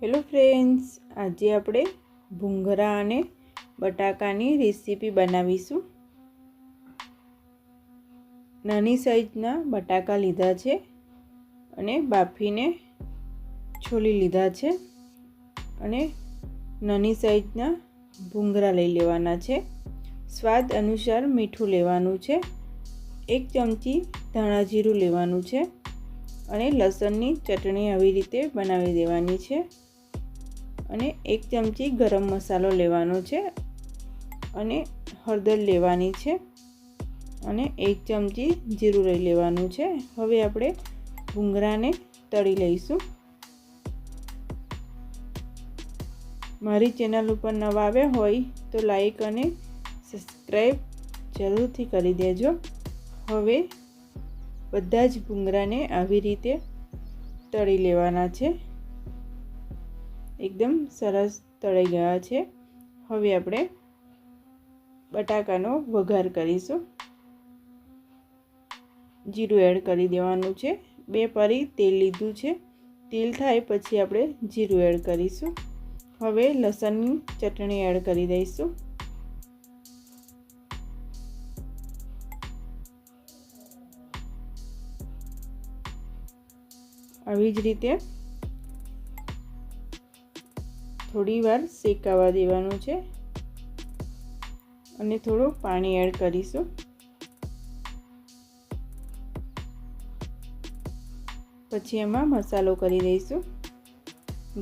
Hello friends, આજે આપણે ભૂંગળા અને બટાકાની રેસીપી બનાવીશું। નાની સાઈઝના બટાકા લીધા છે અને બાફીને છોલી લીધા છે અને નાની સાઈઝના ભૂંગળા લઈ લેવાના છે। સ્વાદ અનુસાર મીઠું લેવાનું છે। 1 ચમચી ધાણા જીરું લેવાનું છે અને લસણની ચટણી આવી રીતે બનાવી દેવાની છે અને 1 ચમચી ગરમ મસાલો લેવાનો છે અને હળદર લેવાની છે અને 1 ચમચી જીરું લઈ લેવાનું છે। હવે આપણે ભૂંગળાને તળી લઈશું। મારી ચેનલ ઉપર નવા આવ્યા હોય તો લાઈક અને સબસ્ક્રાઈબ જરૂરથી કરી દેજો। હવે બધા જ ભૂંગળાને આવી રીતે તળી લેવાના છે। એકદમ સરસ તળાઈ ગયા છે। હવે આપણે બટાકાનો વઘાર કરીશું। જીરું એડ કરી દેવાનું છે। 2 પરી તેલ લીધું છે। તેલ થાય પછી આપણે જીરું એડ કરીશું। હવે લસણની ચટણી એડ કરી દઈશું। આવી જ રીતે થોડી વાર શેકાવા દેવાનું છે અને થોડું પાણી એડ કરીશું। પછી એમાં મસાલો કરી દઈશું।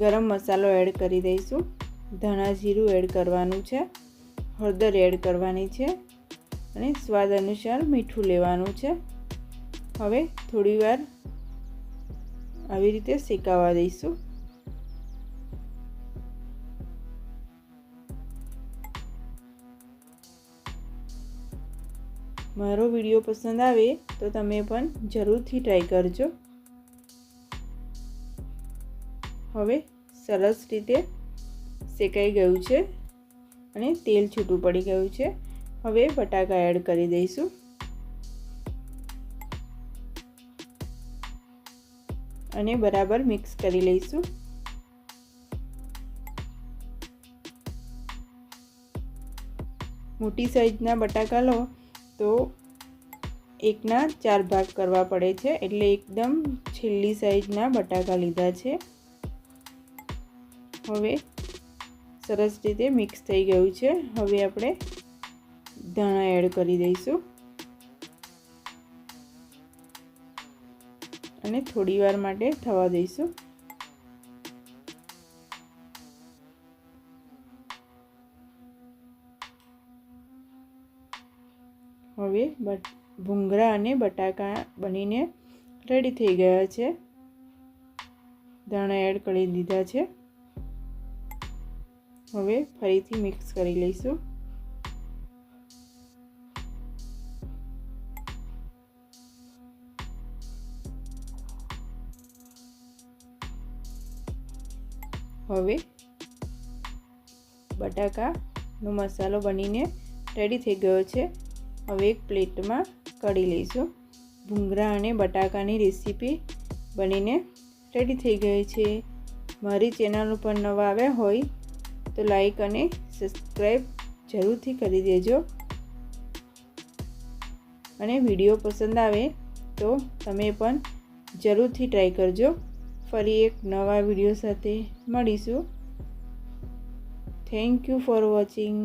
ગરમ મસાલો એડ કરી દઈશું। ધાણા જીરું એડ કરવાનું છે। હળદર એડ કરવાની છે અને સ્વાદ અનુસાર મીઠું લેવાનું છે। હવે થોડી વાર આવી રીતે શેકાવા દઈશું। મારો વિડીયો પસંદ આવે તો તમે પણ જરૂરથી ટ્રાય કરજો। હવે સરસ રીતે શેકાઈ ગયું છે અને તેલ છૂટું પડી ગયું છે। હવે બટાકા એડ કરી દઈશું અને બરાબર મિક્સ કરી લઈશું। મોટી સાઈઝના બટાકા લો તો 1ના 4 ભાગ કરવા પડે છે, એટલે એકદમ છેલ્લી સાઈઝના બટાકા લીધા છે। હવે સરસ રીતે મિક્સ થઈ ગયું છે। હવે આપણે ધાણા એડ કરી દઈશું અને થોડી વાર માટે થવા દઈશું। હવે ભૂંગળા અને બટાકા બનીને રેડી થઈ ગયા છે। ધાણા એડ કરી દીધા છે। હવે ફરીથી મિક્સ કરી લઈશું। હવે બટાકાનો મસાલો બનીને રેડી થઈ ગયો છે। હવે એક પ્લેટમાં કાઢી લઈશું। ભૂંગળા અને બટાકાની રેસીપી બનીને રેડી થઈ ગઈ છે। મારી ચેનલ ઉપર નવા આવ્યા હોય તો લાઈક અને સબસ્ક્રાઈબ જરૂરથી કરી દેજો અને વિડીયો પસંદ આવે તો તમે પણ જરૂરથી ટ્રાય કરજો। ફરી એક નવા વિડીયો સાથે મળીશું। Thank you for watching.